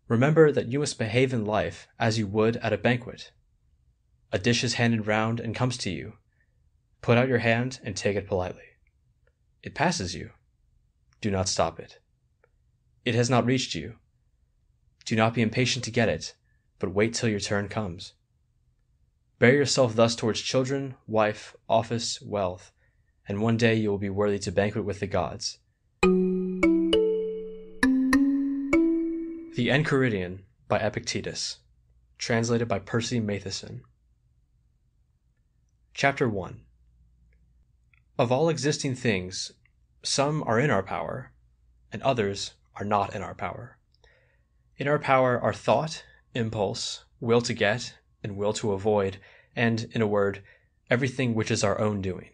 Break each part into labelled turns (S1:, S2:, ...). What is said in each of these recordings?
S1: Remember that you must behave in life as you would at a banquet. A dish is handed round and comes to you. Put out your hand and take it politely. It passes you. Do not stop it. It has not reached you. Do not be impatient to get it, but wait till your turn comes. Bear yourself thus towards children, wife, office, wealth, and one day you will be worthy to banquet with the gods. The Enchiridion by Epictetus, translated by Percy Matheson. Chapter 1. Of all existing things, some are in our power, and others are not in our power. In our power are thought, impulse, will to get, and will to avoid, and, in a word, everything which is our own doing.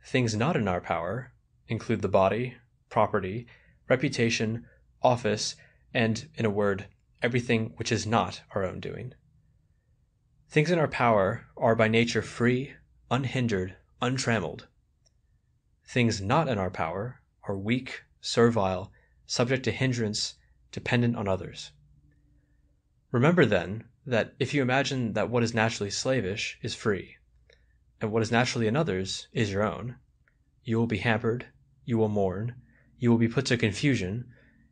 S1: Things not in our power include the body, property, reputation, office, and, in a word, everything which is not our own doing. Things in our power are by nature free, unhindered, untrammeled. Things not in our power are weak, servile, subject to hindrance, dependent on others. Remember, then, that if you imagine that what is naturally slavish is free, and what is naturally another's is your own, you will be hampered, you will mourn, you will be put to confusion,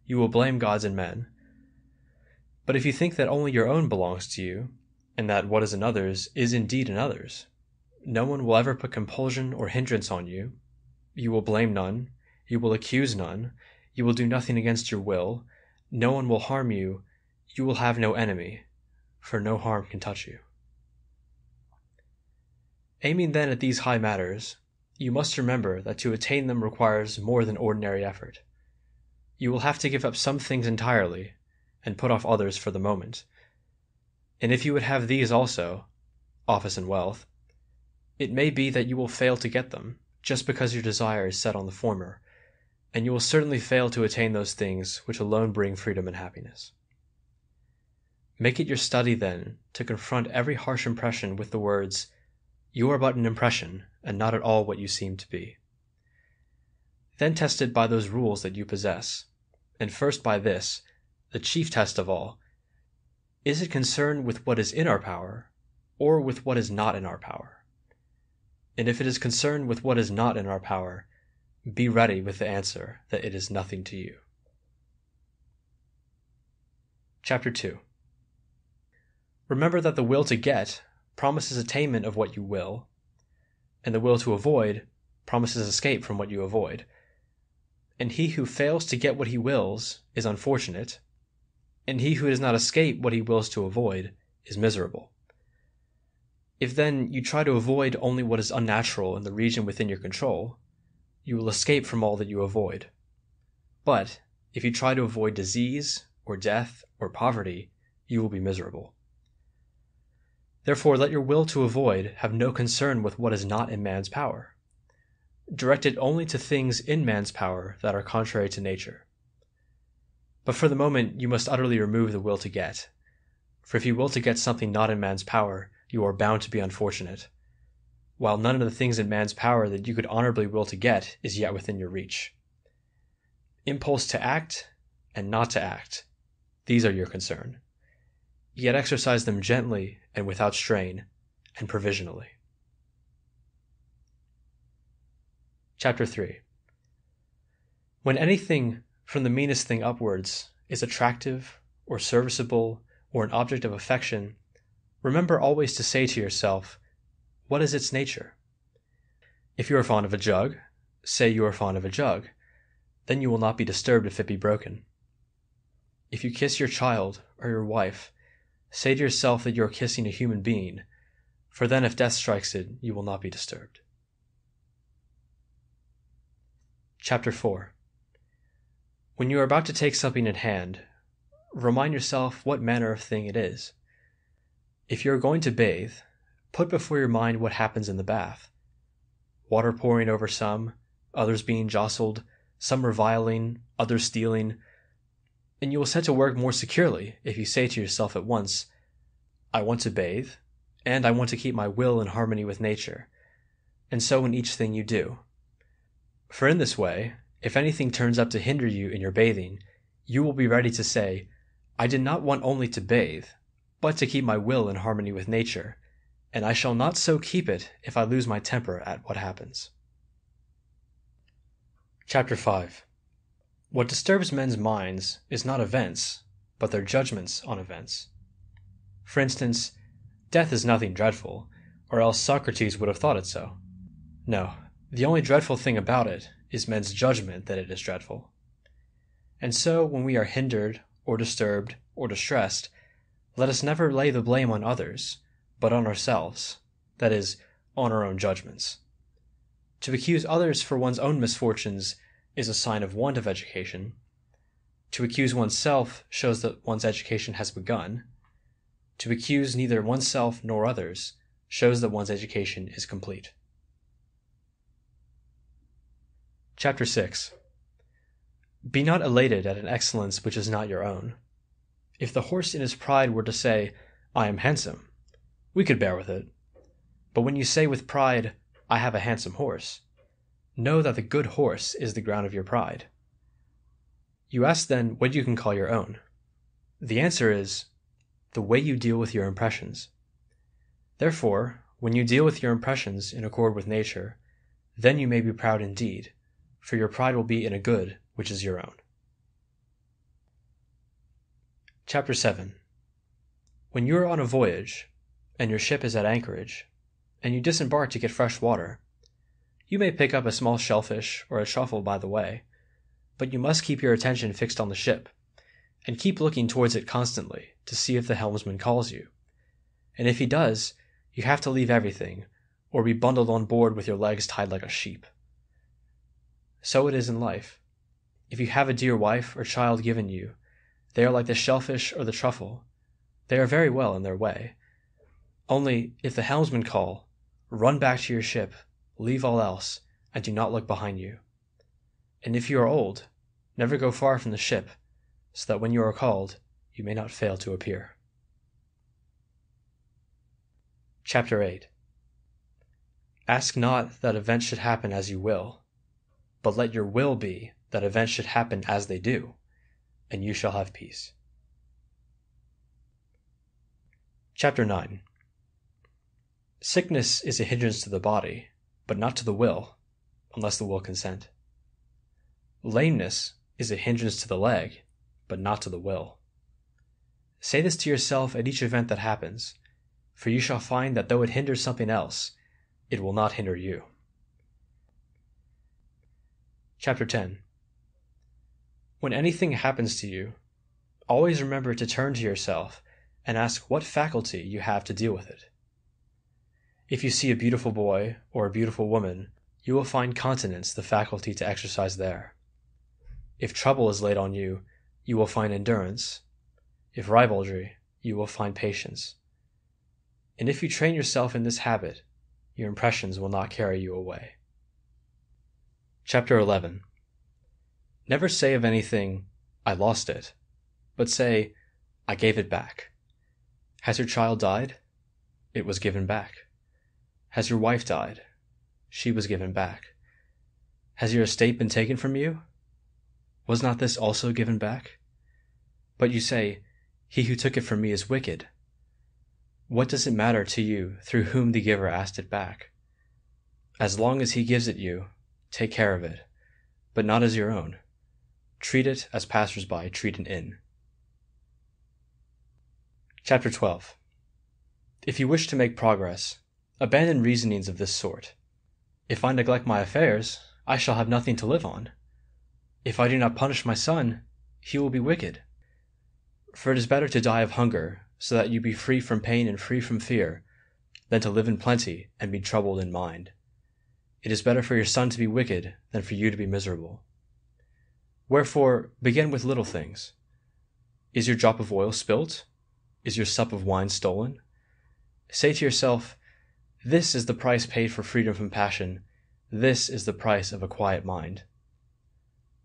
S1: you will blame gods and men. But if you think that only your own belongs to you, and that what is another's is indeed another's, no one will ever put compulsion or hindrance on you. You will blame none, you will accuse none, you will do nothing against your will, no one will harm you, you will have no enemy, for no harm can touch you. Aiming then at these high matters, you must remember that to attain them requires more than ordinary effort. You will have to give up some things entirely, and put off others for the moment. And if you would have these also, office and wealth, it may be that you will fail to get them, just because your desire is set on the former, and you will certainly fail to attain those things which alone bring freedom and happiness. Make it your study, then, to confront every harsh impression with the words, "You are but an impression, and not at all what you seem to be." Then test it by those rules that you possess, and first by this, the chief test of all: is it concerned with what is in our power, or with what is not in our power? And if it is concerned with what is not in our power, be ready with the answer that it is nothing to you. Chapter 2. Remember that the will to get promises attainment of what you will, and the will to avoid promises escape from what you avoid. And he who fails to get what he wills is unfortunate, and he who does not escape what he wills to avoid is miserable. If then you try to avoid only what is unnatural in the region within your control, you will escape from all that you avoid. But if you try to avoid disease, or death, or poverty, you will be miserable. Therefore let your will to avoid have no concern with what is not in man's power. Direct it only to things in man's power that are contrary to nature. But for the moment you must utterly remove the will to get, for if you will to get something not in man's power, you are bound to be unfortunate, while none of the things in man's power that you could honorably will to get is yet within your reach. Impulse to act and not to act, these are your concern. Yet exercise them gently and without strain, and provisionally. Chapter 3. When anything, from the meanest thing upwards, is attractive, or serviceable, or an object of affection, remember always to say to yourself, what is its nature? If you are fond of a jug, say you are fond of a jug, then you will not be disturbed if it be broken. If you kiss your child or your wife, say to yourself that you are kissing a human being, for then if death strikes it, you will not be disturbed. Chapter 4. When you are about to take something in hand, remind yourself what manner of thing it is. If you are going to bathe, put before your mind what happens in the bath. Water pouring over some, others being jostled, some reviling, others stealing, and you will set to work more securely if you say to yourself at once, I want to bathe, and I want to keep my will in harmony with nature, and so in each thing you do. For in this way, if anything turns up to hinder you in your bathing, you will be ready to say, I did not want only to bathe, but to keep my will in harmony with nature, and I shall not so keep it if I lose my temper at what happens. Chapter 5. What disturbs men's minds is not events, but their judgments on events. For instance, death is nothing dreadful, or else Socrates would have thought it so. No, the only dreadful thing about it is men's judgment that it is dreadful. And so, when we are hindered, or disturbed, or distressed, let us never lay the blame on others, but on ourselves, that is, on our own judgments. To accuse others for one's own misfortunes is a sign of want of education. To accuse oneself shows that one's education has begun. To accuse neither oneself nor others shows that one's education is complete. Chapter 6. Be not elated at an excellence which is not your own. If the horse in his pride were to say, I am handsome, we could bear with it. But when you say with pride, I have a handsome horse, know that the good horse is the ground of your pride. You ask then what you can call your own. The answer is, the way you deal with your impressions. Therefore, when you deal with your impressions in accord with nature, then you may be proud indeed, for your pride will be in a good which is your own. Chapter 7. When you are on a voyage, and your ship is at anchorage, and you disembark to get fresh water, you may pick up a small shellfish or a truffle by the way, but you must keep your attention fixed on the ship, and keep looking towards it constantly to see if the helmsman calls you. And if he does, you have to leave everything, or be bundled on board with your legs tied like a sheep. So it is in life. If you have a dear wife or child given you, they are like the shellfish or the truffle. They are very well in their way. Only, if the helmsman call, run back to your ship, leave all else, and do not look behind you. And if you are old, never go far from the ship, so that when you are called, you may not fail to appear. Chapter 8. Ask not that events should happen as you will, but let your will be that events should happen as they do, and you shall have peace. Chapter 9. Sickness is a hindrance to the body, but not to the will, unless the will consent. Lameness is a hindrance to the leg, but not to the will. Say this to yourself at each event that happens, for you shall find that though it hinders something else, it will not hinder you. Chapter 10. When anything happens to you, always remember to turn to yourself and ask what faculty you have to deal with it. If you see a beautiful boy or a beautiful woman, you will find continence the faculty to exercise there. If trouble is laid on you, you will find endurance. If rivalry, you will find patience. And if you train yourself in this habit, your impressions will not carry you away. Chapter 11. Never say of anything, I lost it, but say, I gave it back. Has your child died? It was given back. Has your wife died? She was given back. Has your estate been taken from you? Was not this also given back? But you say, he who took it from me is wicked. What does it matter to you through whom the giver asked it back? As long as he gives it you, take care of it, but not as your own. Treat it as passers-by treat an inn. Chapter 12. If you wish to make progress, abandon reasonings of this sort. If I neglect my affairs, I shall have nothing to live on. If I do not punish my son, he will be wicked. For it is better to die of hunger, so that you be free from pain and free from fear, than to live in plenty and be troubled in mind. It is better for your son to be wicked than for you to be miserable. Wherefore, begin with little things. Is your drop of oil spilt? Is your sup of wine stolen? Say to yourself, this is the price paid for freedom from passion. This is the price of a quiet mind.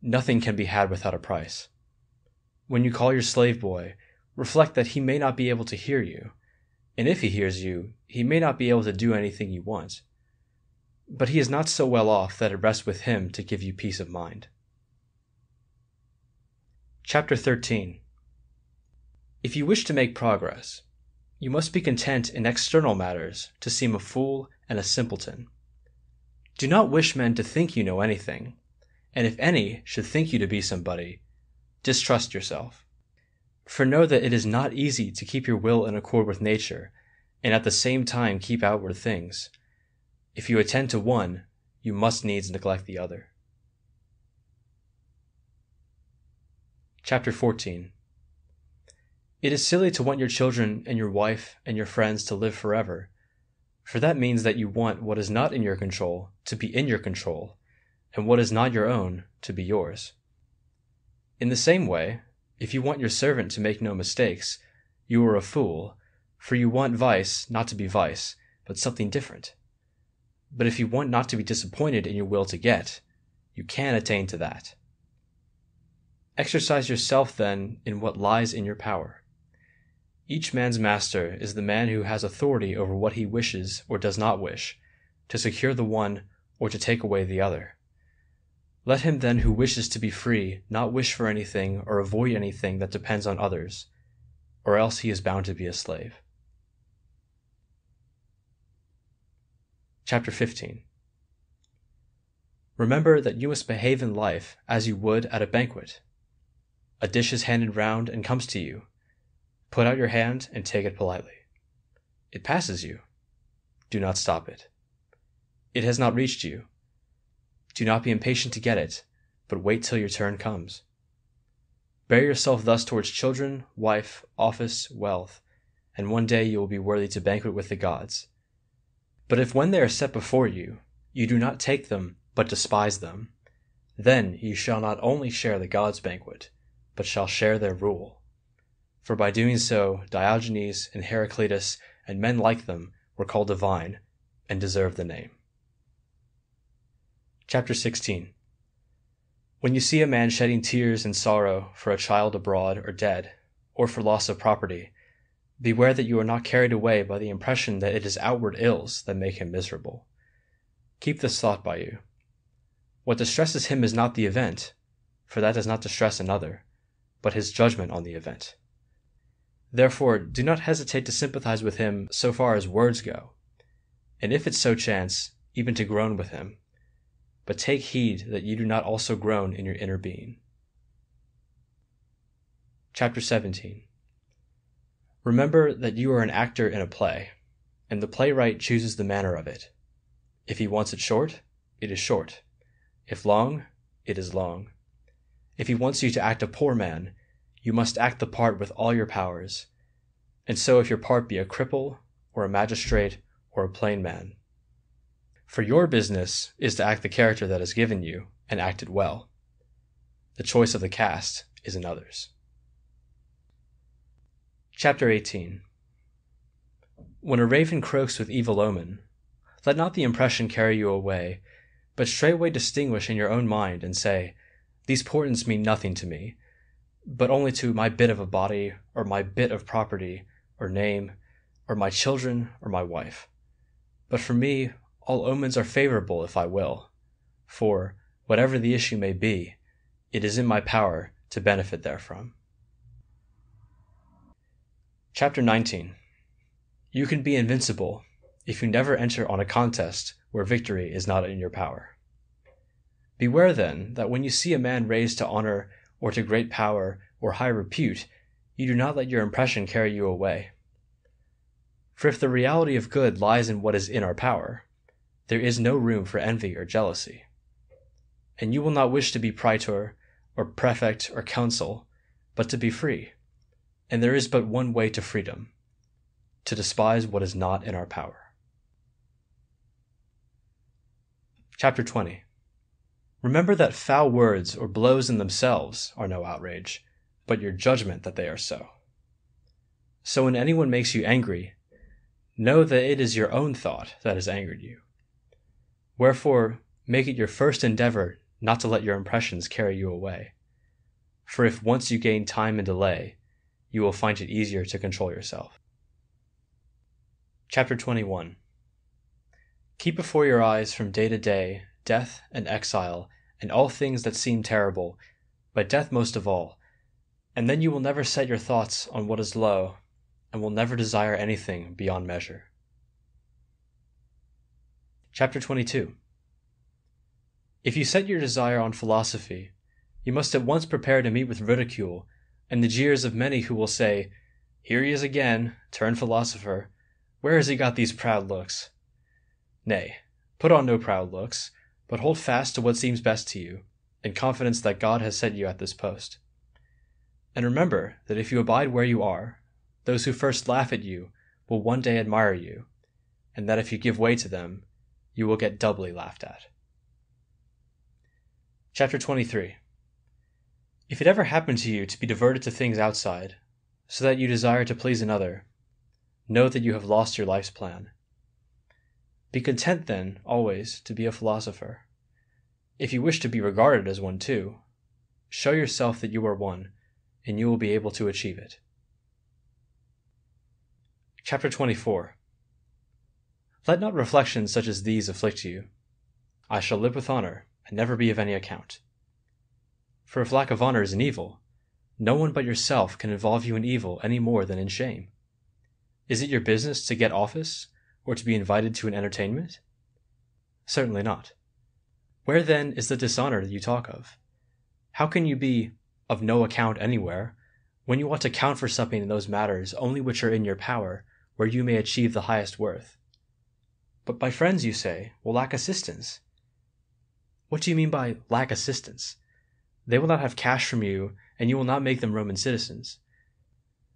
S1: Nothing can be had without a price. When you call your slave boy, reflect that he may not be able to hear you, and if he hears you, he may not be able to do anything you want. But he is not so well off that it rests with him to give you peace of mind. Chapter 13. If you wish to make progress, you must be content in external matters to seem a fool and a simpleton. Do not wish men to think you know anything, and if any should think you to be somebody, distrust yourself. For know that it is not easy to keep your will in accord with nature, and at the same time keep outward things. If you attend to one, you must needs neglect the other. Chapter 14. It is silly to want your children and your wife and your friends to live forever, for that means that you want what is not in your control to be in your control, and what is not your own to be yours. In the same way, if you want your servant to make no mistakes, you are a fool, for you want vice not to be vice, but something different. But if you want not to be disappointed in your will to get, you can attain to that. Exercise yourself then in what lies in your power. Each man's master is the man who has authority over what he wishes or does not wish, to secure the one or to take away the other. Let him then who wishes to be free not wish for anything or avoid anything that depends on others, or else he is bound to be a slave. Chapter 15. Remember that you must behave in life as you would at a banquet. A dish is handed round and comes to you. Put out your hand and take it politely. It passes you. Do not stop it. It has not reached you. Do not be impatient to get it, but wait till your turn comes. Bear yourself thus towards children, wife, office, wealth, and one day you will be worthy to banquet with the gods. But if when they are set before you, you do not take them, but despise them, then you shall not only share the gods' banquet, but shall share their rule. For by doing so Diogenes and Heraclitus and men like them were called divine, and deserve the name. Chapter 16. When you see a man shedding tears in sorrow for a child abroad or dead, or for loss of property, beware that you are not carried away by the impression that it is outward ills that make him miserable. Keep this thought by you. What distresses him is not the event, for that does not distress another, but his judgment on the event. Therefore, do not hesitate to sympathize with him so far as words go, and if it so chance, even to groan with him, but take heed that you do not also groan in your inner being. Chapter 17. Remember that you are an actor in a play, and the playwright chooses the manner of it. If he wants it short, it is short. If long, it is long. If he wants you to act a poor man, you must act the part with all your powers, and so if your part be a cripple, or a magistrate, or a plain man. For your business is to act the character that is given you, and act it well. The choice of the cast is another's. Chapter 18. When a raven croaks with evil omen, let not the impression carry you away, but straightway distinguish in your own mind, and say, these portents mean nothing to me, but only to my bit of a body, or my bit of property, or name, or my children, or my wife. But for me, all omens are favorable if I will, for, whatever the issue may be, it is in my power to benefit therefrom. Chapter 19. You can be invincible if you never enter on a contest where victory is not in your power. Beware then that when you see a man raised to honor or to great power or high repute, you do not let your impression carry you away. For if the reality of good lies in what is in our power, there is no room for envy or jealousy. And you will not wish to be praetor, or prefect, or consul, but to be free. And there is but one way to freedom: to despise what is not in our power. Chapter 20. Remember that foul words or blows in themselves are no outrage, but your judgment that they are so. So when anyone makes you angry, know that it is your own thought that has angered you. Wherefore, make it your first endeavor not to let your impressions carry you away. For if once you gain time and delay, you will find it easier to control yourself. Chapter 21. Keep before your eyes from day to day death and exile and all things that seem terrible, but death most of all, and then you will never set your thoughts on what is low, and will never desire anything beyond measure. Chapter 22. If you set your desire on philosophy, you must at once prepare to meet with ridicule and the jeers of many who will say, "Here he is again, turned philosopher. Where has he got these proud looks?" Nay, put on no proud looks, but hold fast to what seems best to you, in confidence that God has set you at this post. And remember that if you abide where you are, those who first laugh at you will one day admire you, and that if you give way to them, you will get doubly laughed at. Chapter 23. If it ever happen to you to be diverted to things outside, so that you desire to please another, know that you have lost your life's plan. Be content, then, always to be a philosopher. If you wish to be regarded as one too, show yourself that you are one, and you will be able to achieve it. Chapter 24. Let not reflections such as these afflict you. I shall live with honor, and never be of any account. For if lack of honor is an evil, no one but yourself can involve you in evil any more than in shame. Is it your business to get office, or to be invited to an entertainment? Certainly not. Where then is the dishonor that you talk of? How can you be of no account anywhere, when you ought to count for something in those matters only which are in your power, where you may achieve the highest worth? But my friends, you say, will lack assistance. What do you mean by lack assistance? They will not have cash from you, and you will not make them Roman citizens.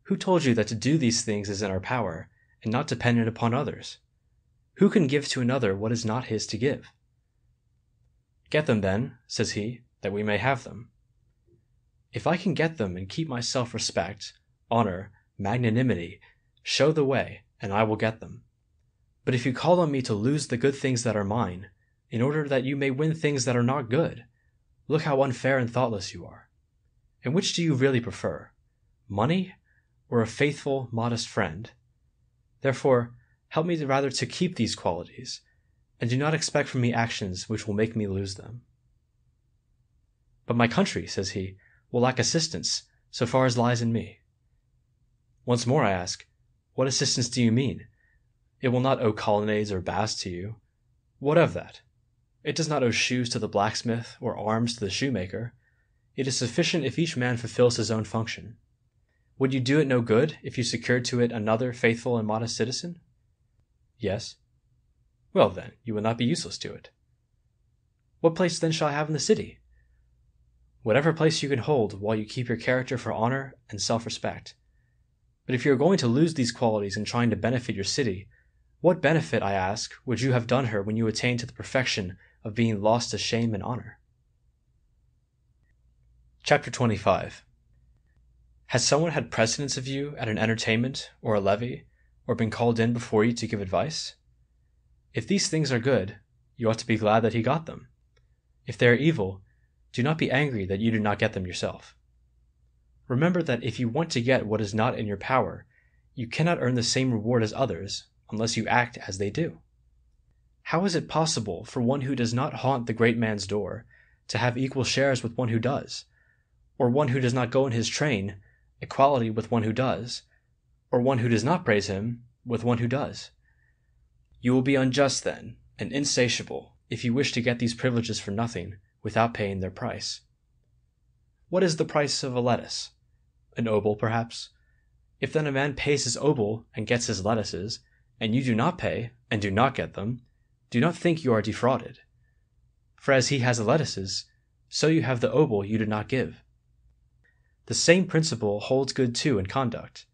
S1: Who told you that to do these things is in our power, and not dependent upon others? Who can give to another what is not his to give? Get them then, says he, that we may have them. If I can get them and keep my self-respect, honor, magnanimity, show the way, and I will get them. But if you call on me to lose the good things that are mine, in order that you may win things that are not good, look how unfair and thoughtless you are. And which do you really prefer, money or a faithful, modest friend? Therefore, help me rather to keep these qualities, and do not expect from me actions which will make me lose them. But my country, says he, will lack assistance, so far as lies in me. Once more I ask, what assistance do you mean? It will not owe colonnades or baths to you. What of that? It does not owe shoes to the blacksmith, or arms to the shoemaker. It is sufficient if each man fulfills his own function. Would you do it no good if you secured to it another faithful and modest citizen? Yes. Well then, you will not be useless to it. What place then shall I have in the city? Whatever place you can hold while you keep your character for honor and self-respect. But if you are going to lose these qualities in trying to benefit your city, what benefit, I ask, would you have done her when you attained to the perfection of being lost to shame and honor? Chapter 25. Has someone had precedence of you at an entertainment or a levee, or been called in before you to give advice? If these things are good, you ought to be glad that he got them. If they are evil, do not be angry that you do not get them yourself. Remember that if you want to get what is not in your power, you cannot earn the same reward as others unless you act as they do. How is it possible for one who does not haunt the great man's door to have equal shares with one who does, or one who does not go in his train equality with one who does, or one who does not praise him with one who does? You will be unjust then, and insatiable, if you wish to get these privileges for nothing without paying their price. What is the price of a lettuce? An obol, perhaps? If then a man pays his obol and gets his lettuces, and you do not pay and do not get them, do not think you are defrauded. For as he has the lettuces, so you have the obol you did not give. The same principle holds good too in conduct.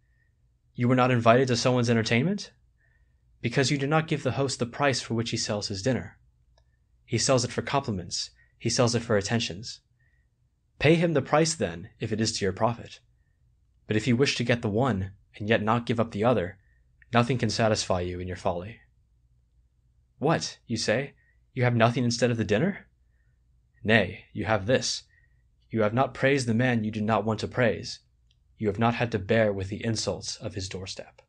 S1: You were not invited to someone's entertainment? Because you do not give the host the price for which he sells his dinner. He sells it for compliments, he sells it for attentions. Pay him the price then, if it is to your profit. But if you wish to get the one, and yet not give up the other, nothing can satisfy you in your folly. What, you say, you have nothing instead of the dinner? Nay, you have this. You have not praised the man you do not want to praise. You have not had to bear with the insults of his doorstep.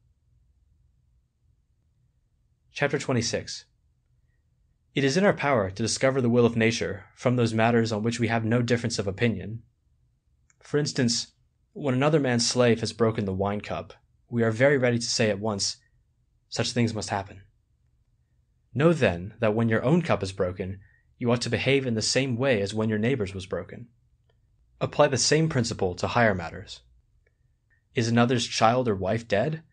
S1: Chapter 26. It is in our power to discover the will of nature from those matters on which we have no difference of opinion. For instance, When another man's slave has broken the wine cup, we are very ready to say at once, "Such things must happen." Know then that when your own cup is broken, you ought to behave in the same way as when your neighbor's was broken. Apply the same principle to higher matters. Is another's child or wife dead?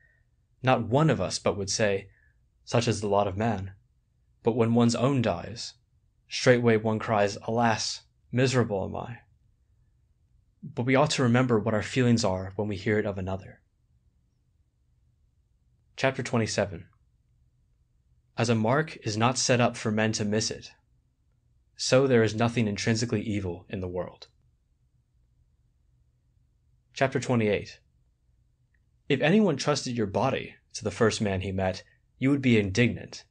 S1: Not one of us but would say, "Such is the lot of man." But when one's own dies, straightway one cries, "Alas, miserable am I." But we ought to remember what our feelings are when we hear it of another. Chapter 27. As a mark is not set up for men to miss it, so there is nothing intrinsically evil in the world. Chapter 28. If anyone trusted your body to the first man he met, you would be indignant,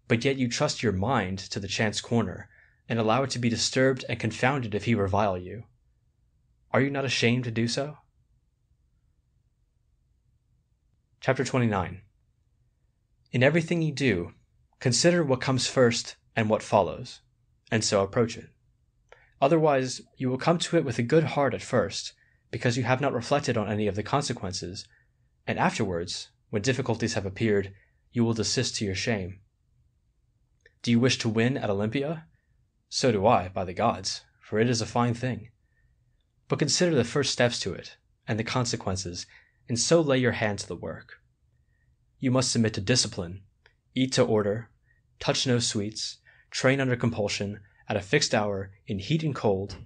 S1: but yet you trust your mind to the chance corner, and allow it to be disturbed and confounded if he revile you. Are you not ashamed to do so? Chapter 29. In everything you do, consider what comes first and what follows, and so approach it. Otherwise, you will come to it with a good heart at first, because you have not reflected on any of the consequences, and afterwards, when difficulties have appeared, you will desist to your shame. Do you wish to win at Olympia? So do I, by the gods, for it is a fine thing. But consider the first steps to it, and the consequences, and so lay your hand to the work. You must submit to discipline, eat to order, touch no sweets, train under compulsion, at a fixed hour, in heat and cold,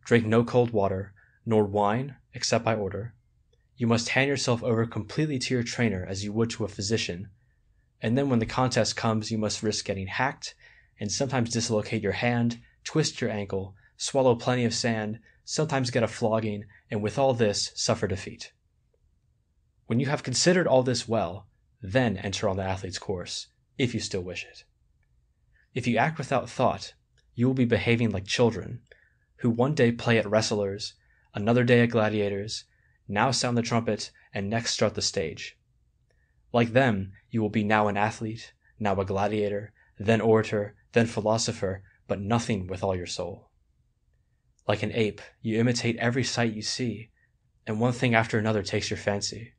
S1: drink no cold water, nor wine, except by order. You must hand yourself over completely to your trainer as you would to a physician, and then when the contest comes you must risk getting hacked, and sometimes dislocate your hand, twist your ankle, swallow plenty of sand, sometimes get a flogging, and with all this suffer defeat. When you have considered all this well, then enter on the athlete's course, if you still wish it. If you act without thought, you will be behaving like children, who one day play at wrestlers, another day at gladiators, now sound the trumpet, and next start the stage. Like them, you will be now an athlete, now a gladiator, then orator, then philosopher, but nothing with all your soul. Like an ape, you imitate every sight you see, and one thing after another takes your fancy.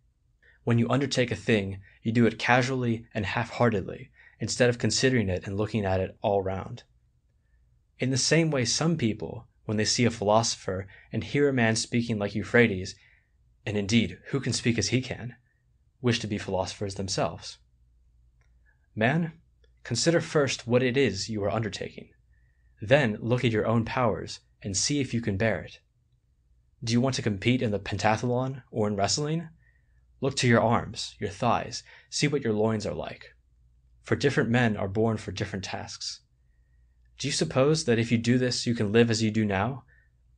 S1: When you undertake a thing, you do it casually and half-heartedly, instead of considering it and looking at it all round. In the same way some people, when they see a philosopher and hear a man speaking like Euphrates, and indeed, who can speak as he can, wish to be philosophers themselves. Man, consider first what it is you are undertaking. Then look at your own powers and see if you can bear it. Do you want to compete in the pentathlon or in wrestling? Look to your arms, your thighs, see what your loins are like. For different men are born for different tasks. Do you suppose that if you do this you can live as you do now,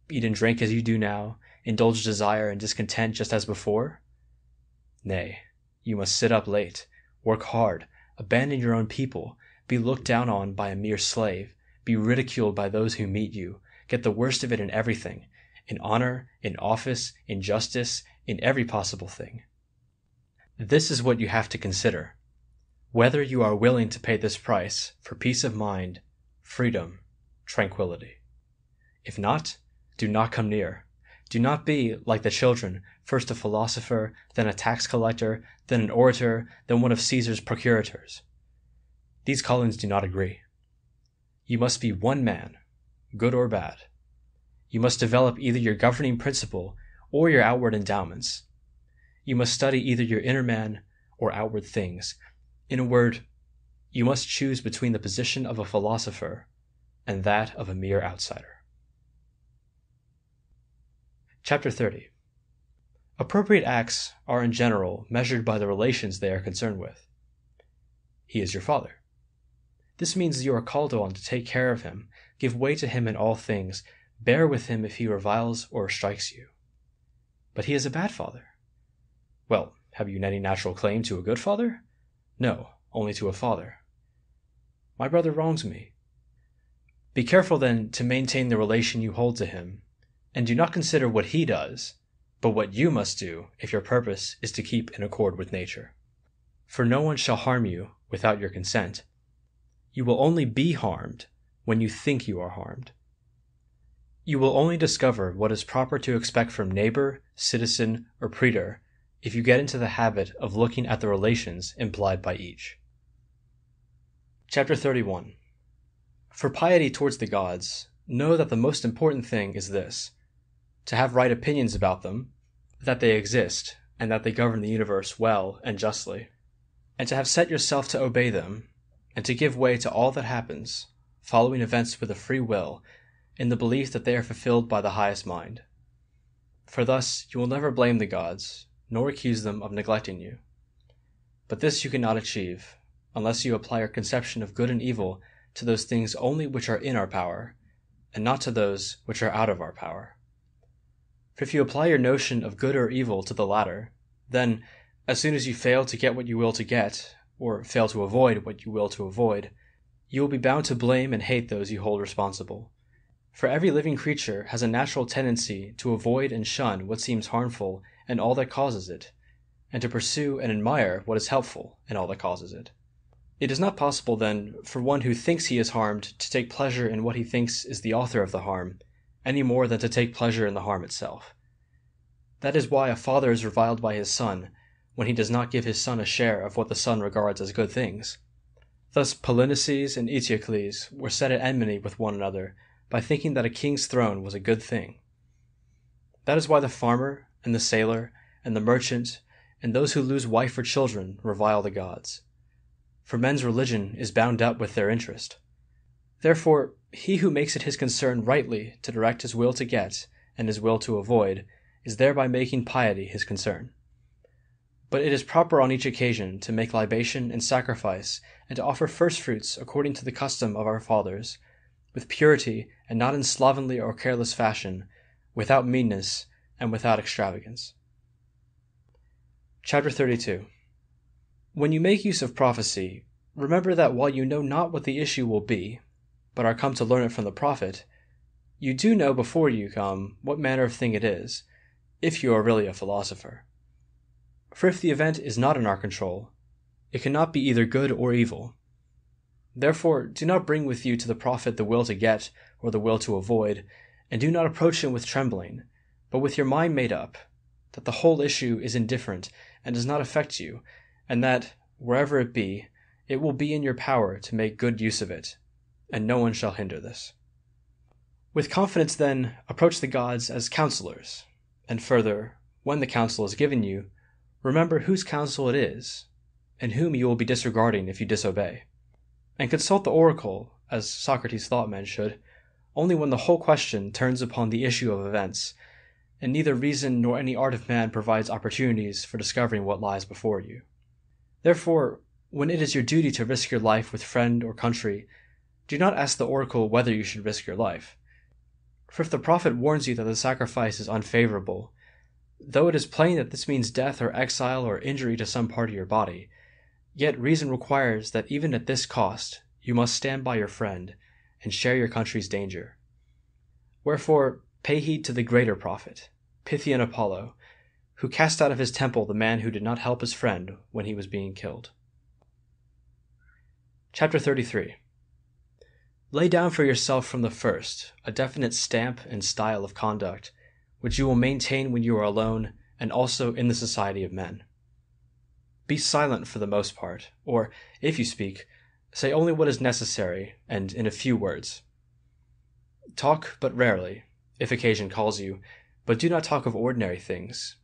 S1: eat and drink as you do now, indulge desire and discontent just as before? Nay, you must sit up late, work hard, abandon your own people, be looked down on by a mere slave, be ridiculed by those who meet you, get the worst of it in everything, in honor, in office, in justice, in every possible thing. This is what you have to consider, whether you are willing to pay this price for peace of mind, freedom, tranquility. If not, do not come near. Do not be, like the children, first a philosopher, then a tax collector, then an orator, then one of Caesar's procurators. These callings do not agree. You must be one man, good or bad. You must develop either your governing principle or your outward endowments. You must study either your inner man or outward things. In a word, you must choose between the position of a philosopher and that of a mere outsider. Chapter 30. Appropriate acts are in general measured by the relations they are concerned with. He is your father. This means you are called on to take care of him, give way to him in all things, bear with him if he reviles or strikes you. But he is a bad father. Well, have you any natural claim to a good father? No, only to a father. My brother wrongs me. Be careful then to maintain the relation you hold to him, and do not consider what he does, but what you must do if your purpose is to keep in accord with nature. For no one shall harm you without your consent. You will only be harmed when you think you are harmed. You will only discover what is proper to expect from neighbor, citizen, or praetor if you get into the habit of looking at the relations implied by each. Chapter 31. For piety towards the gods, know that the most important thing is this: to have right opinions about them, that they exist, and that they govern the universe well and justly, and to have set yourself to obey them, and to give way to all that happens, following events with a free will, in the belief that they are fulfilled by the highest mind. For thus you will never blame the gods, nor accuse them of neglecting you. But this you cannot achieve, unless you apply your conception of good and evil to those things only which are in our power, and not to those which are out of our power. For if you apply your notion of good or evil to the latter, then, as soon as you fail to get what you will to get, or fail to avoid what you will to avoid, you will be bound to blame and hate those you hold responsible. For every living creature has a natural tendency to avoid and shun what seems harmful and all that causes it, and to pursue and admire what is helpful and all that causes it. It is not possible, then, for one who thinks he is harmed to take pleasure in what he thinks is the author of the harm, any more than to take pleasure in the harm itself. That is why a father is reviled by his son, when he does not give his son a share of what the son regards as good things. Thus Polynices and Eteocles were set at enmity with one another by thinking that a king's throne was a good thing. That is why the farmer, and the sailor, and the merchant, and those who lose wife or children revile the gods. For men's religion is bound up with their interest. Therefore, he who makes it his concern rightly to direct his will to get, and his will to avoid, is thereby making piety his concern. But it is proper on each occasion to make libation and sacrifice, and to offer first fruits according to the custom of our fathers, with purity and not in slovenly or careless fashion, without meanness and without extravagance. Chapter 32. When you make use of prophecy, remember that while you know not what the issue will be, but are come to learn it from the prophet, you do know before you come what manner of thing it is, if you are really a philosopher. For if the event is not in our control, it cannot be either good or evil. Therefore, do not bring with you to the prophet the will to get or the will to avoid, and do not approach him with trembling, but with your mind made up, that the whole issue is indifferent and does not affect you, and that, wherever it be, it will be in your power to make good use of it, and no one shall hinder this. With confidence, then, approach the gods as counselors, and further, when the counsel is given you, remember whose counsel it is, and whom you will be disregarding if you disobey. And consult the oracle, as Socrates thought men should, only when the whole question turns upon the issue of events, and neither reason nor any art of man provides opportunities for discovering what lies before you. Therefore, when it is your duty to risk your life with friend or country, do not ask the oracle whether you should risk your life. For if the prophet warns you that the sacrifice is unfavorable, though it is plain that this means death or exile or injury to some part of your body, yet reason requires that even at this cost you must stand by your friend and share your country's danger. Wherefore pay heed to the greater prophet, Pythian Apollo, who cast out of his temple the man who did not help his friend when he was being killed. Chapter 33. Lay down for yourself from the first a definite stamp and style of conduct, which you will maintain when you are alone and also in the society of men. Be silent for the most part, or, if you speak, say only what is necessary and in a few words. Talk but rarely, if occasion calls you, but do not talk of ordinary things,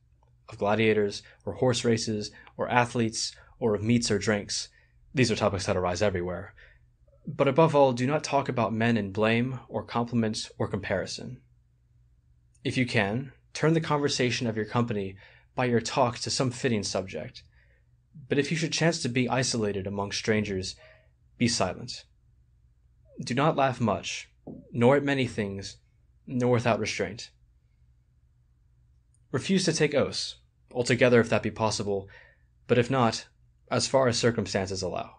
S1: of gladiators, or horse races, or athletes, or of meats or drinks. These are topics that arise everywhere. But above all, do not talk about men in blame, or compliment, or comparison. If you can, turn the conversation of your company by your talk to some fitting subject. But if you should chance to be isolated among strangers, be silent. Do not laugh much, nor at many things, nor without restraint. Refuse to take oaths, altogether if that be possible, but if not, as far as circumstances allow.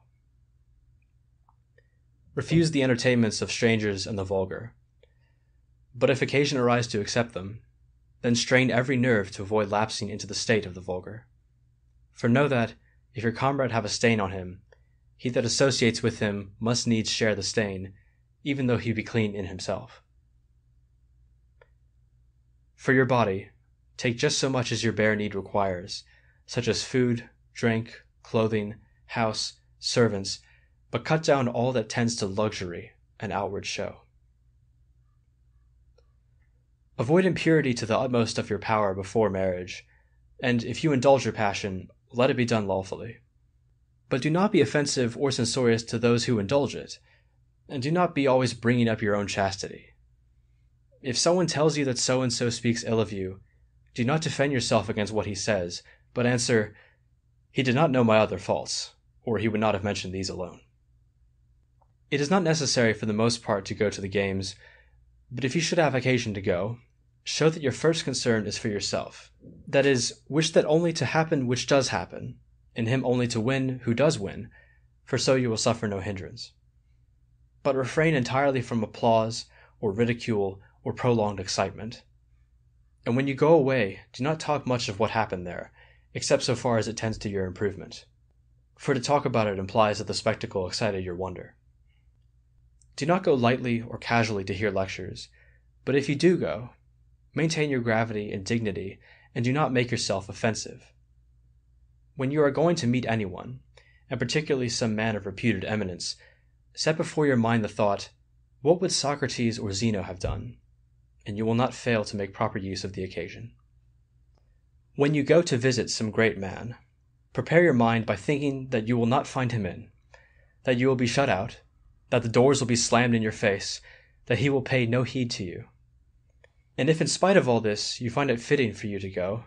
S1: Refuse the entertainments of strangers and the vulgar. But if occasion arise to accept them, then strain every nerve to avoid lapsing into the state of the vulgar. For know that, if your comrade have a stain on him, he that associates with him must needs share the stain, even though he be clean in himself. For your body, take just so much as your bare need requires, such as food, drink, clothing, house, servants, but cut down all that tends to luxury and outward show. Avoid impurity to the utmost of your power before marriage, and if you indulge your passion, let it be done lawfully. But do not be offensive or censorious to those who indulge it, and do not be always bringing up your own chastity. If someone tells you that so-and-so speaks ill of you, do not defend yourself against what he says, but answer, "He did not know my other faults, or he would not have mentioned these alone." It is not necessary for the most part to go to the games, but if you should have occasion to go, show that your first concern is for yourself. That is, wish that only to happen which does happen, and him only to win who does win, for so you will suffer no hindrance. But refrain entirely from applause, or ridicule, or prolonged excitement. And when you go away, do not talk much of what happened there, except so far as it tends to your improvement. For to talk about it implies that the spectacle excited your wonder. Do not go lightly or casually to hear lectures, but if you do go, maintain your gravity and dignity, and do not make yourself offensive. When you are going to meet anyone, and particularly some man of reputed eminence, set before your mind the thought, "What would Socrates or Zeno have done?" and you will not fail to make proper use of the occasion. When you go to visit some great man, prepare your mind by thinking that you will not find him in, that you will be shut out, that the doors will be slammed in your face, that he will pay no heed to you. And if in spite of all this you find it fitting for you to go,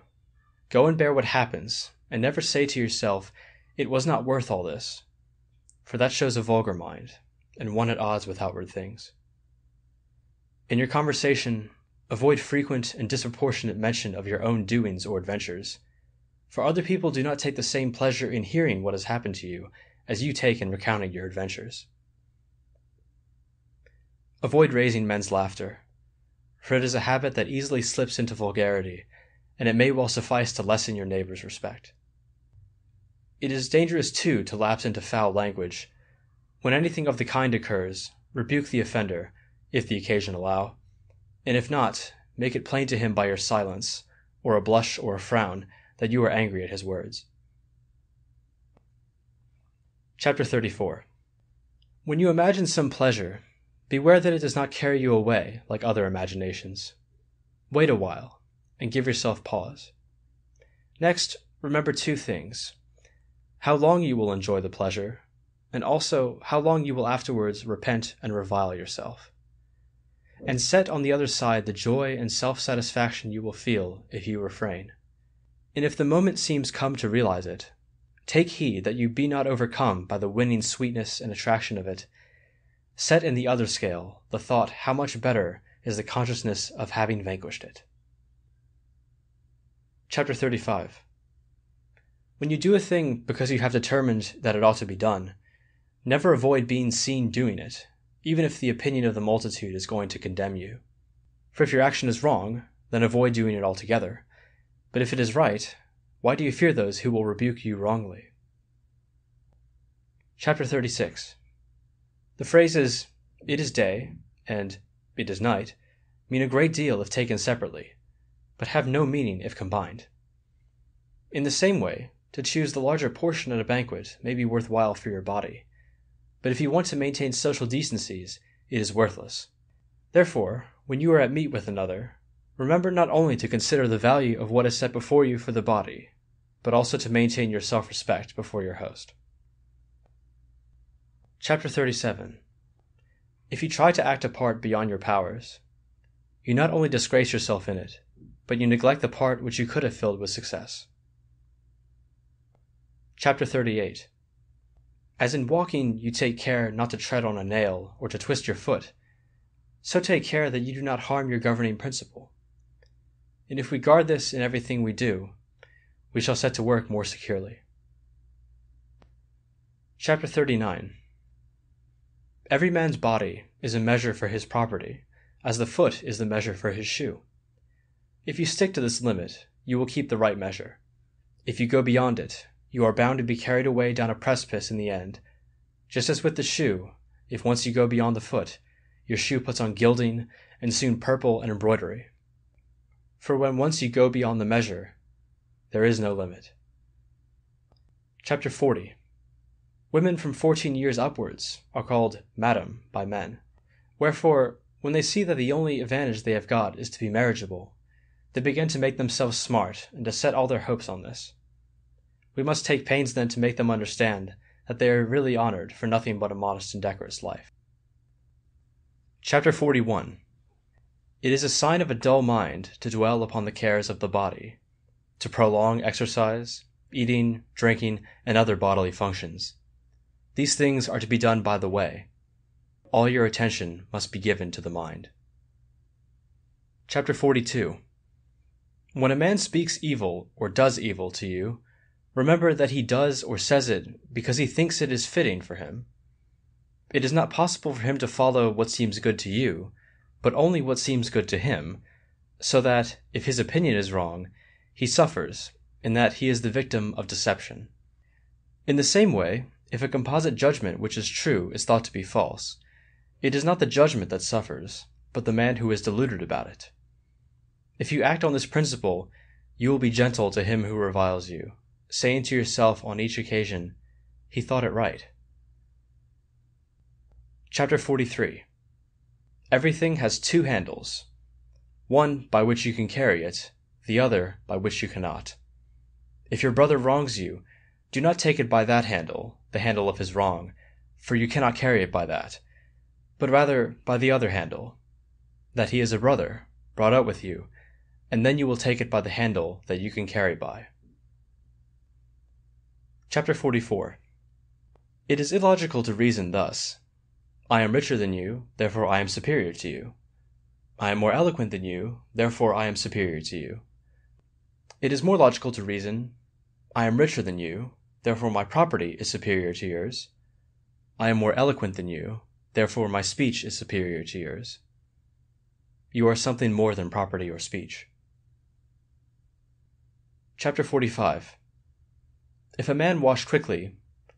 S1: go and bear what happens, and never say to yourself, "It was not worth all this," for that shows a vulgar mind, and one at odds with outward things. In your conversation, avoid frequent and disproportionate mention of your own doings or adventures, for other people do not take the same pleasure in hearing what has happened to you as you take in recounting your adventures. Avoid raising men's laughter, for it is a habit that easily slips into vulgarity, and it may well suffice to lessen your neighbor's respect. It is dangerous, too, to lapse into foul language. When anything of the kind occurs, rebuke the offender, if the occasion allow, and if not, make it plain to him by your silence, or a blush or a frown, that you are angry at his words. Chapter 34. When you imagine some pleasure, beware that it does not carry you away like other imaginations. Wait a while, and give yourself pause. Next, remember two things: how long you will enjoy the pleasure, and also how long you will afterwards repent and revile yourself. And set on the other side the joy and self-satisfaction you will feel if you refrain. And if the moment seems come to realize it, take heed that you be not overcome by the winning sweetness and attraction of it. Set in the other scale the thought how much better is the consciousness of having vanquished it. Chapter 35. When you do a thing because you have determined that it ought to be done, never avoid being seen doing it, even if the opinion of the multitude is going to condemn you. For if your action is wrong, then avoid doing it altogether. But if it is right, why do you fear those who will rebuke you wrongly? Chapter 36. The phrases, "it is day," and "it is night," mean a great deal if taken separately, but have no meaning if combined. In the same way, to choose the larger portion at a banquet may be worth while for your body, but if you want to maintain social decencies, it is worthless. Therefore, when you are at meat with another, remember not only to consider the value of what is set before you for the body, but also to maintain your self-respect before your host. Chapter 37. If you try to act a part beyond your powers, you not only disgrace yourself in it, but you neglect the part which you could have filled with success. Chapter 38. As in walking you take care not to tread on a nail or to twist your foot, so take care that you do not harm your governing principle. And if we guard this in everything we do, we shall set to work more securely. Chapter 39. Every man's body is a measure for his property, as the foot is the measure for his shoe. If you stick to this limit, you will keep the right measure. If you go beyond it, you are bound to be carried away down a precipice in the end. Just as with the shoe, if once you go beyond the foot, your shoe puts on gilding and soon purple and embroidery. For when once you go beyond the measure, there is no limit. Chapter 40. Women from 14 years upwards are called madam by men. Wherefore, when they see that the only advantage they have got is to be marriageable, they begin to make themselves smart and to set all their hopes on this. We must take pains then to make them understand that they are really honored for nothing but a modest and decorous life. Chapter 41. It is a sign of a dull mind to dwell upon the cares of the body, to prolong exercise, eating, drinking, and other bodily functions. These things are to be done by the way. All your attention must be given to the mind. Chapter 42. When a man speaks evil or does evil to you, remember that he does or says it because he thinks it is fitting for him. It is not possible for him to follow what seems good to you, but only what seems good to him, so that, if his opinion is wrong, he suffers, in that he is the victim of deception. In the same way, if a composite judgment which is true is thought to be false, it is not the judgment that suffers, but the man who is deluded about it. If you act on this principle, you will be gentle to him who reviles you, saying to yourself on each occasion, "He thought it right." Chapter 43. Everything has two handles, one by which you can carry it, the other by which you cannot. If your brother wrongs you, do not take it by that handle, the handle of his wrong, for you cannot carry it by that, but rather by the other handle, that he is a brother, brought up with you, and then you will take it by the handle that you can carry by. Chapter 44. It is illogical to reason thus: I am richer than you, therefore I am superior to you. I am more eloquent than you, therefore I am superior to you. It is more logical to reason: I am richer than you, therefore my property is superior to yours. I am more eloquent than you, therefore my speech is superior to yours. You are something more than property or speech. Chapter 45. If a man wash quickly,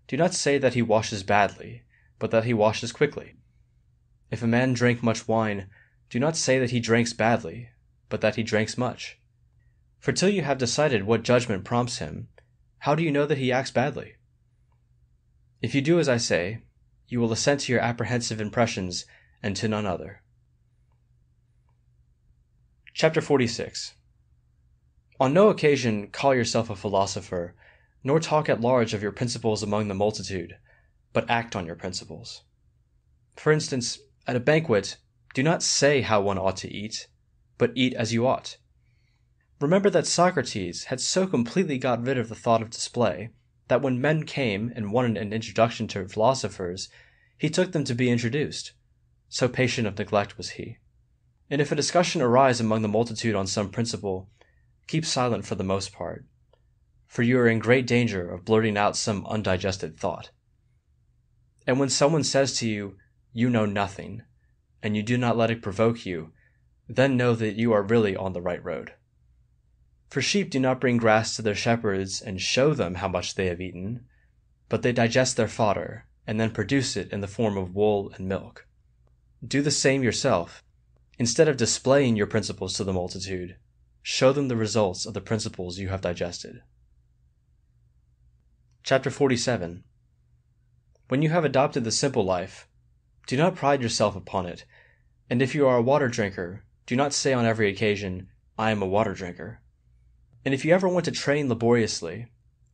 S1: do not say that he washes badly, but that he washes quickly. If a man drink much wine, do not say that he drinks badly, but that he drinks much. For till you have decided what judgment prompts him, how do you know that he acts badly? If you do as I say, you will assent to your apprehensive impressions and to none other. Chapter 46. On no occasion call yourself a philosopher, nor talk at large of your principles among the multitude, but act on your principles. For instance, at a banquet, do not say how one ought to eat, but eat as you ought. Remember that Socrates had so completely got rid of the thought of display that when men came and wanted an introduction to philosophers, he took them to be introduced. So patient of neglect was he. And if a discussion arise among the multitude on some principle, keep silent for the most part, for you are in great danger of blurting out some undigested thought. And when someone says to you, "You know nothing," and you do not let it provoke you, then know that you are really on the right road. For sheep do not bring grass to their shepherds and show them how much they have eaten, but they digest their fodder, and then produce it in the form of wool and milk. Do the same yourself. Instead of displaying your principles to the multitude, show them the results of the principles you have digested. Chapter 47. When you have adopted the simple life, do not pride yourself upon it, and if you are a water drinker, do not say on every occasion, "I am a water drinker." And if you ever want to train laboriously,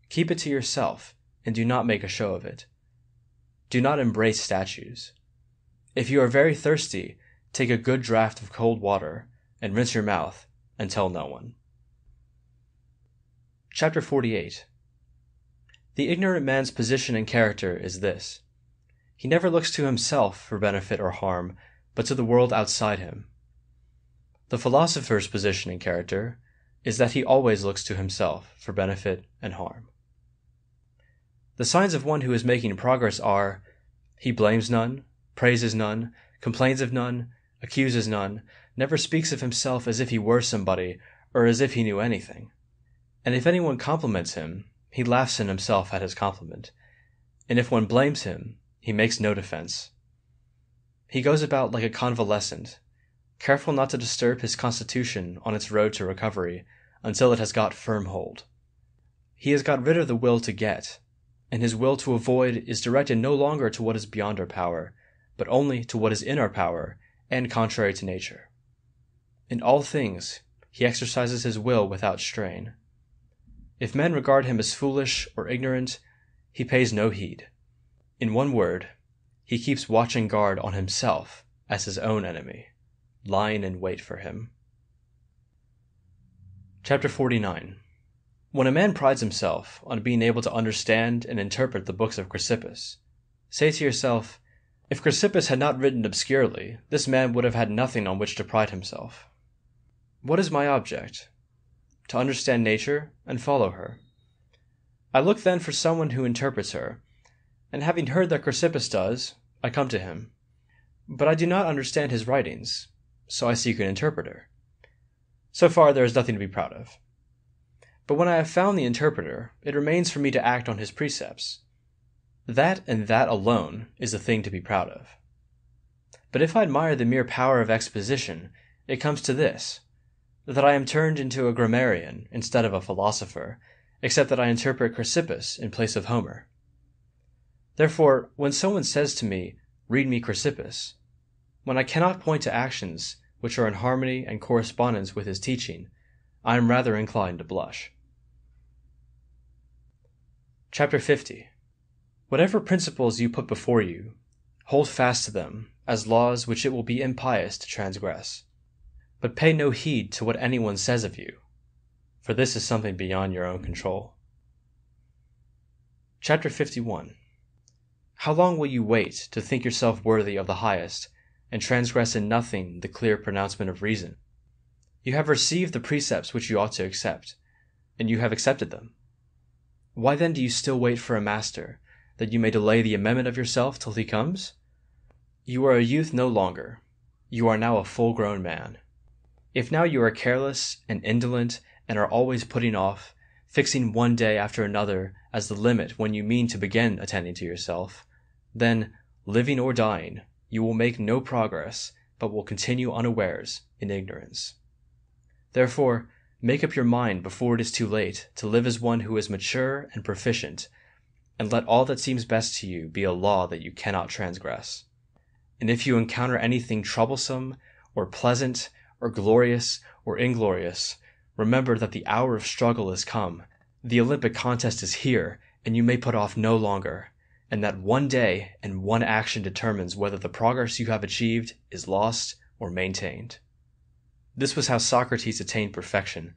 S1: keep it to yourself, and do not make a show of it. Do not embrace statues. If you are very thirsty, take a good draught of cold water, and rinse your mouth, and tell no one. Chapter 48. The ignorant man's position and character is this: he never looks to himself for benefit or harm, but to the world outside him. The philosopher's position and character is that he always looks to himself for benefit and harm. The signs of one who is making progress are: he blames none, praises none, complains of none, accuses none, never speaks of himself as if he were somebody, or as if he knew anything. And if anyone compliments him, he laughs in himself at his compliment, and if one blames him, he makes no defense. He goes about like a convalescent, careful not to disturb his constitution on its road to recovery until it has got firm hold. He has got rid of the will to get, and his will to avoid is directed no longer to what is beyond our power, but only to what is in our power and contrary to nature. In all things, he exercises his will without strain. If men regard him as foolish or ignorant, he pays no heed. In one word, he keeps watching guard on himself as his own enemy, lying in wait for him. Chapter 49. When a man prides himself on being able to understand and interpret the books of Chrysippus, say to yourself, if Chrysippus had not written obscurely, this man would have had nothing on which to pride himself. What is my object? To understand nature and follow her. I look then for someone who interprets her, and having heard that Chrysippus does, I come to him. But I do not understand his writings, so I seek an interpreter. So far there is nothing to be proud of. But when I have found the interpreter, it remains for me to act on his precepts. That and that alone is the thing to be proud of. But if I admire the mere power of exposition, it comes to this, that I am turned into a grammarian instead of a philosopher, except that I interpret Chrysippus in place of Homer. Therefore, when someone says to me, read me Chrysippus, when I cannot point to actions which are in harmony and correspondence with his teaching, I am rather inclined to blush. Chapter 50. Whatever principles you put before you, hold fast to them as laws which it will be impious to transgress. But pay no heed to what anyone says of you, for this is something beyond your own control. Chapter 51. How long will you wait to think yourself worthy of the highest, and transgress in nothing the clear pronouncement of reason? You have received the precepts which you ought to accept, and you have accepted them. Why then do you still wait for a master, that you may delay the amendment of yourself till he comes? You are a youth no longer. You are now a full-grown man. If now you are careless and indolent and are always putting off, fixing one day after another as the limit when you mean to begin attending to yourself, then, living or dying, you will make no progress, but will continue unawares in ignorance. Therefore, make up your mind before it is too late to live as one who is mature and proficient, and let all that seems best to you be a law that you cannot transgress. And if you encounter anything troublesome, or pleasant, or glorious, or inglorious, remember that the hour of struggle is come, the Olympic contest is here, and you may put off no longer, and that one day and one action determines whether the progress you have achieved is lost or maintained. This was how Socrates attained perfection,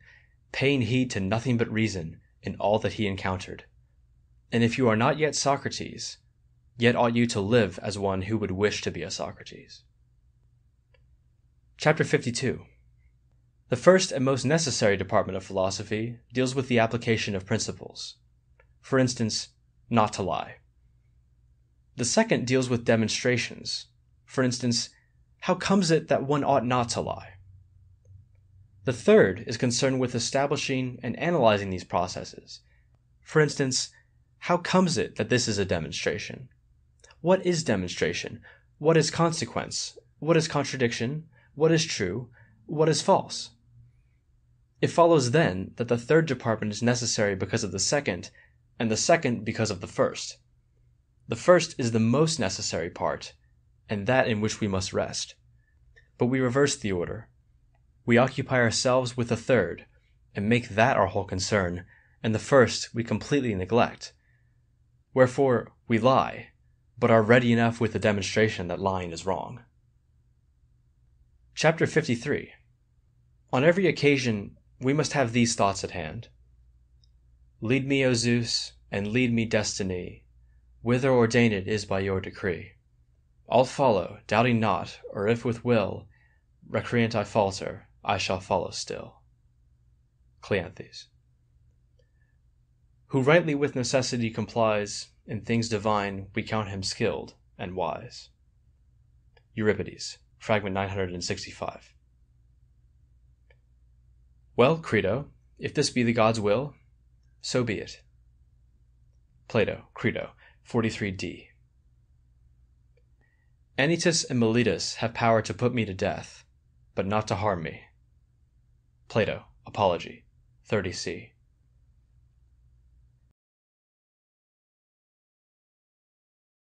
S1: paying heed to nothing but reason in all that he encountered. And if you are not yet Socrates, yet ought you to live as one who would wish to be a Socrates. Chapter 52. The first and most necessary department of philosophy deals with the application of principles. For instance, not to lie. The second deals with demonstrations. For instance, how comes it that one ought not to lie? The third is concerned with establishing and analyzing these processes. For instance, how comes it that this is a demonstration? What is demonstration? What is consequence? What is contradiction? What is true? What is false? It follows then that the third department is necessary because of the second, and the second because of the first. The first is the most necessary part, and that in which we must rest. But we reverse the order. We occupy ourselves with the third, and make that our whole concern, and the first we completely neglect. Wherefore we lie, but are ready enough with the demonstration that lying is wrong. Chapter 53. On every occasion we must have these thoughts at hand. Lead me, O Zeus, and lead me, destiny, whither ordained it is by your decree. I'll follow, doubting not, or if with will, recreant I falter, I shall follow still. Cleanthes. Who rightly with necessity complies, in things divine we count him skilled and wise. Euripides, fragment 965. Well, Crito, if this be the god's will, so be it. Plato, Crito, 43d. Anytus and Meletus have power to put me to death, but not to harm me. Plato, Apology, 30c.